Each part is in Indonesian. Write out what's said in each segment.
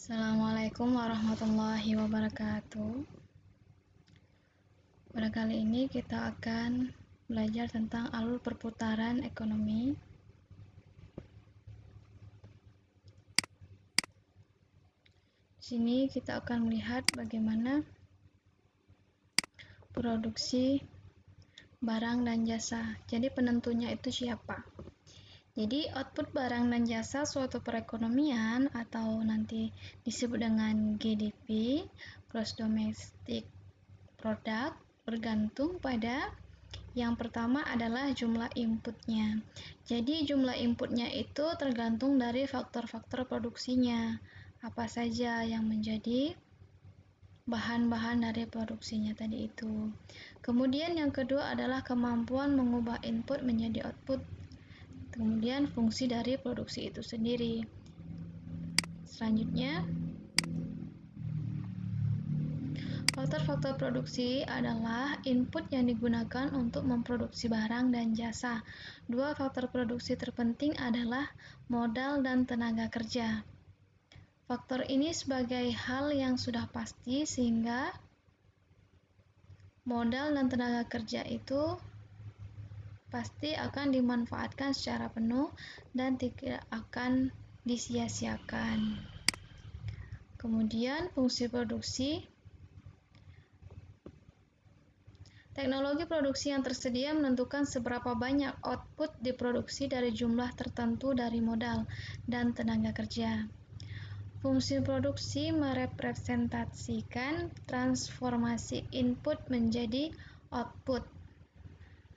Assalamualaikum warahmatullahi wabarakatuh. Pada kali ini kita akan belajar tentang alur perputaran ekonomi. Di sini kita akan melihat bagaimana produksi barang dan jasa. Jadi penentunya itu siapa? Jadi output barang dan jasa suatu perekonomian atau nanti disebut dengan GDP, Gross Domestic Product, bergantung pada yang pertama adalah jumlah inputnya. Jadi jumlah inputnya itu tergantung dari faktor-faktor produksinya. Apa saja yang menjadi bahan-bahan dari produksinya tadi itu. Kemudian yang kedua adalah kemampuan mengubah input menjadi output. Kemudian fungsi dari produksi itu sendiri. Selanjutnya, faktor-faktor produksi adalah input yang digunakan untuk memproduksi barang dan jasa. Dua faktor produksi terpenting adalah modal dan tenaga kerja. Faktor ini sebagai hal yang sudah pasti sehingga modal dan tenaga kerja itu pasti akan dimanfaatkan secara penuh dan tidak akan disia-siakan. Kemudian fungsi produksi. Teknologi produksi yang tersedia menentukan seberapa banyak output diproduksi dari jumlah tertentu dari modal dan tenaga kerja. Fungsi produksi merepresentasikan transformasi input menjadi output.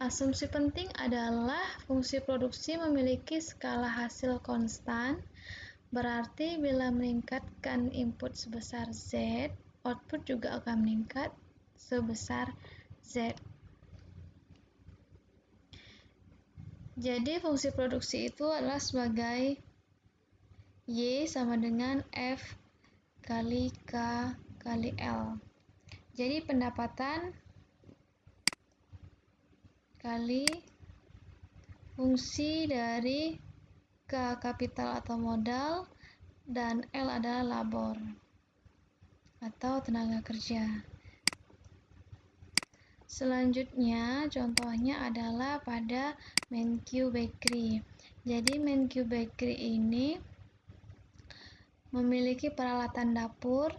Asumsi penting adalah fungsi produksi memiliki skala hasil konstan, berarti bila meningkatkan input sebesar Z, output juga akan meningkat sebesar Z. Jadi fungsi produksi itu adalah sebagai Y sama dengan F kali K kali L. Jadi pendapatan kali fungsi dari K kapital atau modal dan L adalah labor atau tenaga kerja. Selanjutnya contohnya adalah pada MenQ Bakery. Jadi MenQ Bakery ini memiliki peralatan dapur,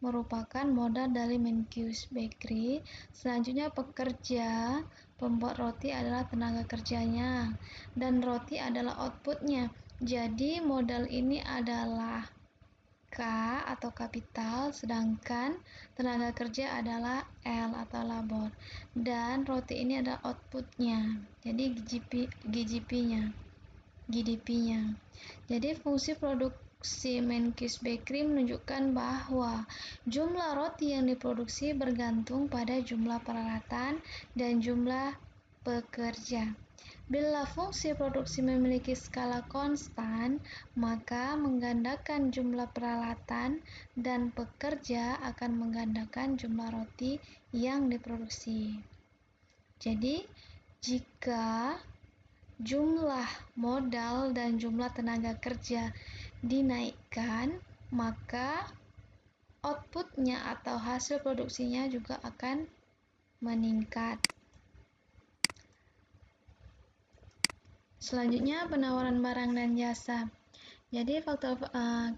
merupakan modal dari MenQ Bakery. Selanjutnya pekerja pembuat roti adalah tenaga kerjanya dan roti adalah outputnya. Jadi modal ini adalah K atau kapital, sedangkan tenaga kerja adalah L atau labor, dan roti ini adalah outputnya, jadi GDP-nya. Jadi fungsi produksi MenQ Bakery menunjukkan bahwa jumlah roti yang diproduksi bergantung pada jumlah peralatan dan jumlah pekerja. Bila fungsi produksi memiliki skala konstan, maka menggandakan jumlah peralatan dan pekerja akan menggandakan jumlah roti yang diproduksi. Jadi, jika jumlah modal dan jumlah tenaga kerja dinaikkan, maka outputnya atau hasil produksinya juga akan meningkat. Selanjutnya penawaran barang dan jasa. Jadi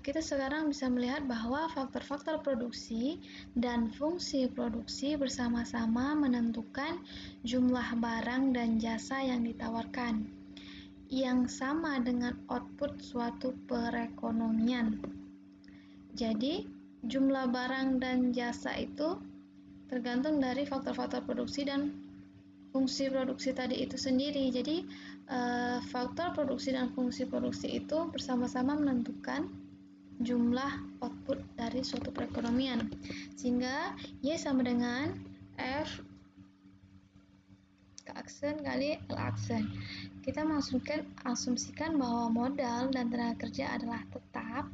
kita sekarang bisa melihat bahwa faktor-faktor produksi dan fungsi produksi bersama-sama menentukan jumlah barang dan jasa yang ditawarkan, yang sama dengan output suatu perekonomian. Jadi jumlah barang dan jasa itu tergantung dari faktor-faktor produksi dan fungsi produksi tadi itu sendiri. Jadi faktor produksi dan fungsi produksi itu bersama-sama menentukan jumlah output dari suatu perekonomian, sehingga Y sama dengan F K aksen kali L aksen. Kita asumsikan bahwa modal dan tenaga kerja adalah tetap,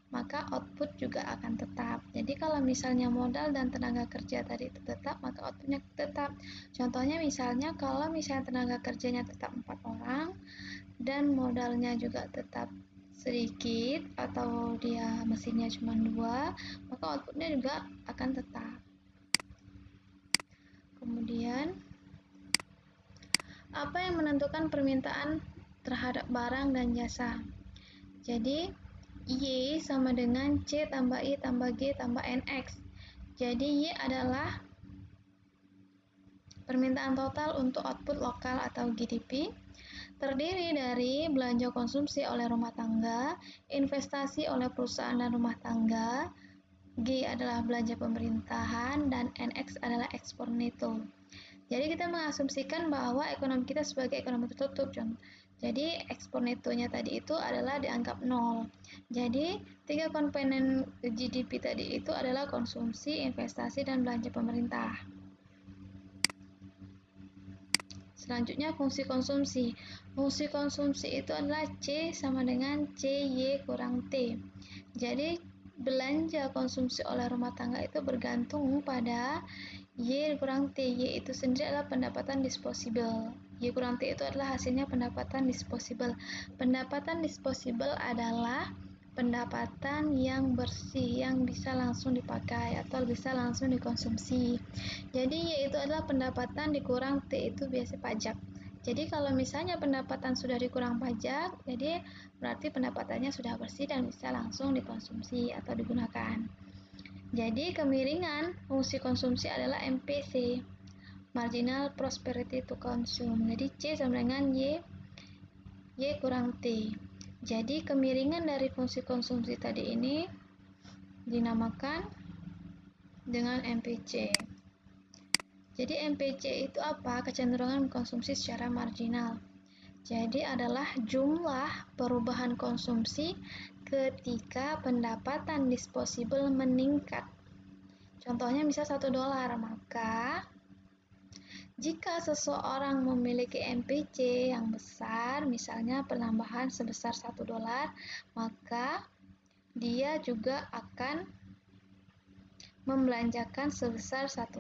maka output juga akan tetap. Jadi kalau misalnya modal dan tenaga kerja tadi itu tetap, maka outputnya tetap. Contohnya misalnya kalau misalnya tenaga kerjanya tetap 4 orang dan modalnya juga tetap sedikit atau dia mesinnya cuma 2, maka outputnya juga akan tetap. Kemudian, apa yang menentukan permintaan terhadap barang dan jasa? Jadi, Y sama dengan C tambah I tambah G tambah NX. Jadi, Y adalah permintaan total untuk output lokal atau GDP, terdiri dari belanja konsumsi oleh rumah tangga, investasi oleh perusahaan dan rumah tangga, G adalah belanja pemerintahan, dan NX adalah ekspor neto. Jadi kita mengasumsikan bahwa ekonomi kita sebagai ekonomi tertutup. Jadi ekspor netonya tadi itu adalah dianggap 0. Jadi 3 komponen GDP tadi itu adalah konsumsi, investasi, dan belanja pemerintah. Selanjutnya fungsi konsumsi. Fungsi konsumsi itu adalah C sama dengan CY kurang T. Jadi belanja konsumsi oleh rumah tangga itu bergantung pada Y kurang T. Y itu sendiri adalah pendapatan disposable. Y kurang T itu adalah hasilnya pendapatan disposable. Pendapatan disposable adalah pendapatan yang bersih, yang bisa langsung dipakai atau bisa langsung dikonsumsi. Jadi Y itu adalah pendapatan dikurang T itu biasa pajak. Jadi kalau misalnya pendapatan sudah dikurang pajak, jadi berarti pendapatannya sudah bersih dan bisa langsung dikonsumsi atau digunakan. Jadi kemiringan fungsi konsumsi adalah MPC, marginal prosperity to consume. Jadi C sama dengan Y kurang T. Jadi kemiringan dari fungsi konsumsi tadi ini dinamakan dengan MPC. Jadi MPC itu apa? Kecenderungan mengkonsumsi secara marginal. Jadi adalah jumlah perubahan konsumsi ketika pendapatan disposable meningkat. Contohnya misal $1, maka jika seseorang memiliki MPC yang besar, misalnya penambahan sebesar $1, maka dia juga akan membelanjakan sebesar $1.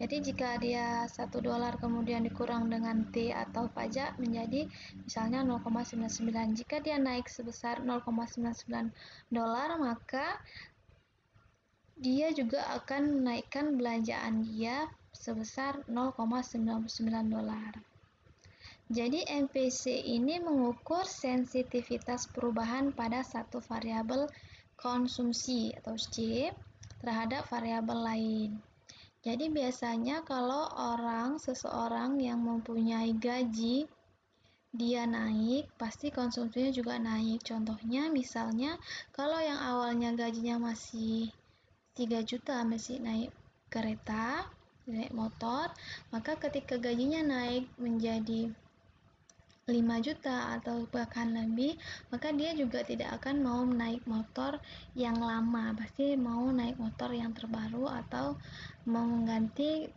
Jadi jika dia $1 kemudian dikurang dengan T atau pajak menjadi misalnya 0,99. Jika dia naik sebesar $0,99, maka dia juga akan menaikkan belanjaan dia sebesar $0,99. Jadi MPC ini mengukur sensitivitas perubahan pada satu variabel konsumsi atau C terhadap variabel lain. Jadi biasanya kalau seseorang yang mempunyai gaji dia naik, pasti konsumsinya juga naik. Contohnya misalnya kalau yang awalnya gajinya masih 3 juta masih naik kereta, naik motor, maka ketika gajinya naik menjadi 5 juta atau bahkan lebih, maka dia juga tidak akan mau naik motor yang lama, pasti mau naik motor yang terbaru atau mau mengganti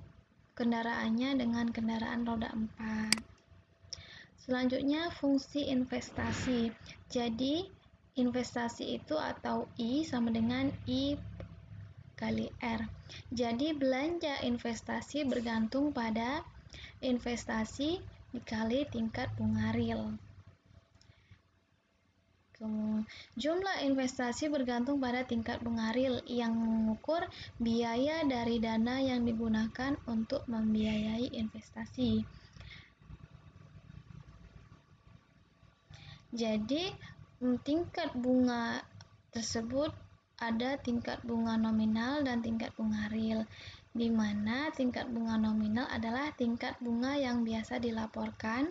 kendaraannya dengan kendaraan roda 4. Selanjutnya fungsi investasi. Jadi investasi itu atau I sama dengan I kali R. Jadi belanja investasi bergantung pada investasi dikali tingkat bunga real. Jumlah investasi bergantung pada tingkat bunga real yang mengukur biaya dari dana yang digunakan untuk membiayai investasi. Jadi tingkat bunga tersebut ada tingkat bunga nominal dan tingkat bunga real, di mana tingkat bunga nominal adalah tingkat bunga yang biasa dilaporkan,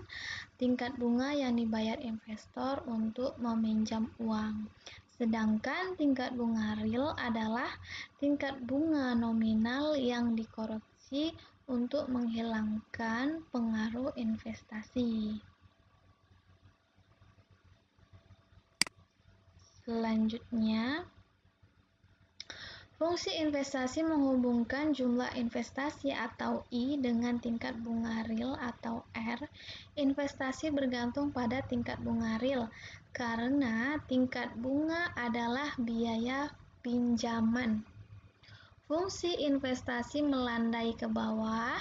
tingkat bunga yang dibayar investor untuk meminjam uang. Sedangkan tingkat bunga real adalah tingkat bunga nominal yang dikoreksi untuk menghilangkan pengaruh investasi. Selanjutnya, fungsi investasi menghubungkan jumlah investasi atau I dengan tingkat bunga real atau R. Investasi bergantung pada tingkat bunga real karena tingkat bunga adalah biaya pinjaman. Fungsi investasi melandai ke bawah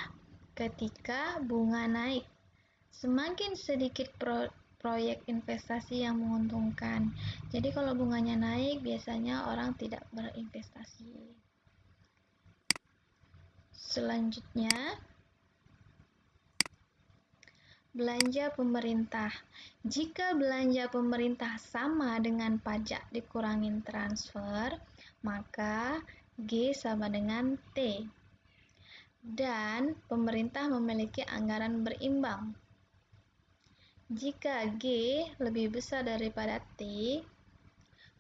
ketika bunga naik. Semakin sedikit proyek investasi yang menguntungkan. Jadi kalau bunganya naik, biasanya orang tidak berinvestasi. Selanjutnya, belanja pemerintah. Jika belanja pemerintah sama dengan pajak dikurangin transfer, maka G sama dengan T. Dan pemerintah memiliki anggaran berimbang. Jika G lebih besar daripada T,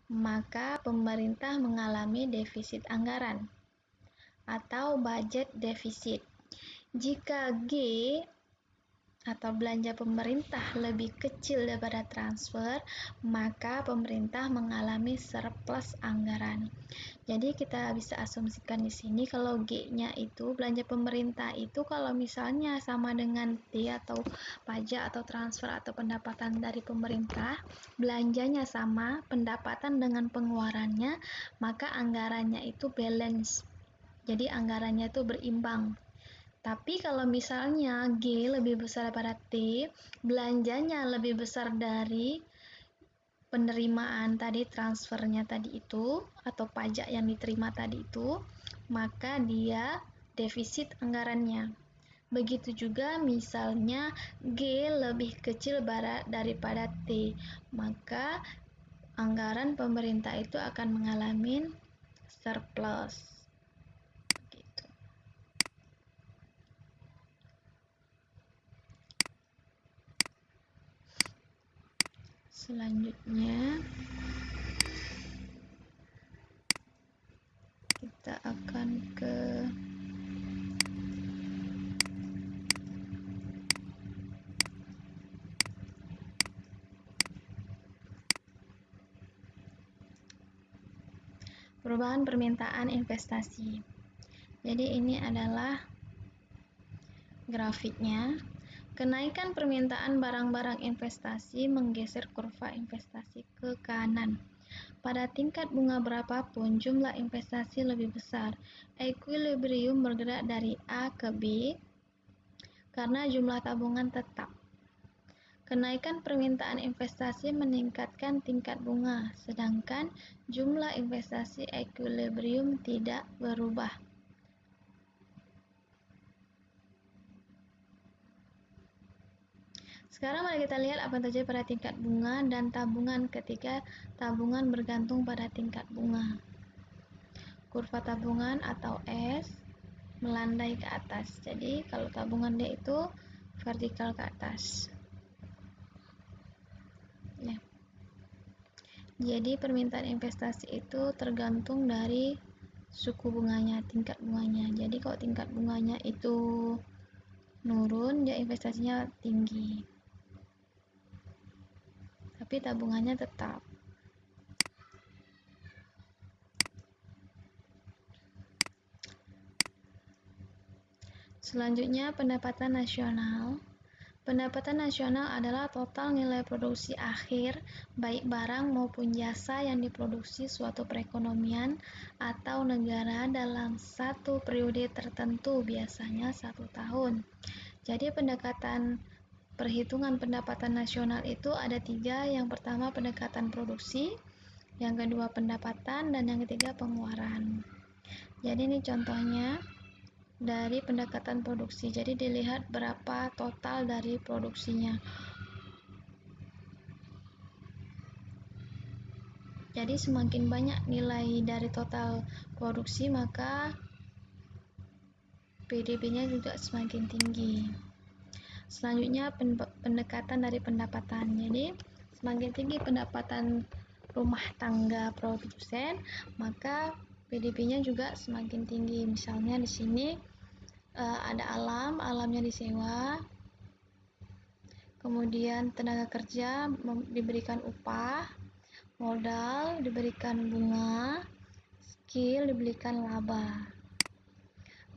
maka pemerintah mengalami defisit anggaran atau budget defisit. Jika G atau belanja pemerintah lebih kecil daripada transfer, maka pemerintah mengalami surplus anggaran. Jadi kita bisa asumsikan di sini kalau G-nya itu belanja pemerintah itu kalau misalnya sama dengan T atau pajak atau transfer atau pendapatan dari pemerintah, belanjanya sama, pendapatan dengan pengeluarannya, maka anggarannya itu balance. Jadi anggarannya itu berimbang. Tapi kalau misalnya G lebih besar daripada T, belanjanya lebih besar dari penerimaan tadi, transfernya tadi itu, atau pajak yang diterima tadi itu, maka dia defisit anggarannya. Begitu juga misalnya G lebih kecil daripada T, maka anggaran pemerintah itu akan mengalami surplus. Selanjutnya kita akan ke perubahan permintaan investasi. Jadi ini adalah grafiknya. Kenaikan permintaan barang-barang investasi menggeser kurva investasi ke kanan. Pada tingkat bunga berapapun, jumlah investasi lebih besar. Equilibrium bergerak dari A ke B karena jumlah tabungan tetap. Kenaikan permintaan investasi meningkatkan tingkat bunga, sedangkan jumlah investasi equilibrium tidak berubah. Sekarang mari kita lihat apa yang terjadi pada tingkat bunga dan tabungan ketika tabungan bergantung pada tingkat bunga. Kurva tabungan atau S melandai ke atas. Jadi kalau tabungan dia itu vertikal ke atas. Ya. Jadi permintaan investasi itu tergantung dari suku bunganya, tingkat bunganya. Jadi kalau tingkat bunganya itu nurun, ya investasinya tinggi. Tapi tabungannya tetap. Selanjutnya, pendapatan nasional. Pendapatan nasional adalah total nilai produksi akhir, baik barang maupun jasa yang diproduksi suatu perekonomian atau negara dalam satu periode tertentu, biasanya 1 tahun. Jadi pendekatan perhitungan pendapatan nasional itu ada 3. Yang pertama pendekatan produksi, yang kedua pendapatan, dan yang ketiga pengeluaran. Jadi ini contohnya dari pendekatan produksi. Jadi dilihat berapa total dari produksinya. Jadi semakin banyak nilai dari total produksi, maka PDB-nya juga semakin tinggi. Selanjutnya pendekatan dari pendapatan. Jadi semakin tinggi pendapatan rumah tangga produsen, maka PDB-nya juga semakin tinggi. Misalnya di sini ada alamnya disewa, kemudian tenaga kerja diberikan upah, modal diberikan bunga, skill diberikan laba.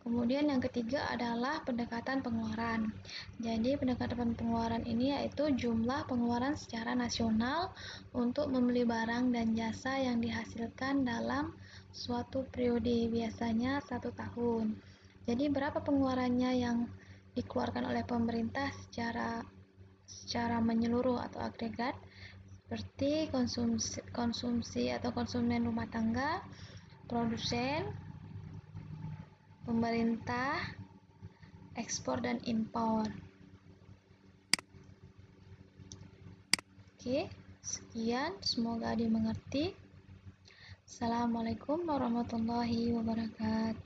Kemudian yang ketiga adalah pendekatan pengeluaran. Jadi pendekatan pengeluaran ini yaitu jumlah pengeluaran secara nasional untuk membeli barang dan jasa yang dihasilkan dalam suatu periode, biasanya 1 tahun. Jadi berapa pengeluarannya yang dikeluarkan oleh pemerintah secara secara menyeluruh atau agregat, seperti konsumsi atau konsumen rumah tangga, produsen, pemerintah, ekspor dan impor. Oke, sekian, semoga dimengerti. Assalamualaikum warahmatullahi wabarakatuh.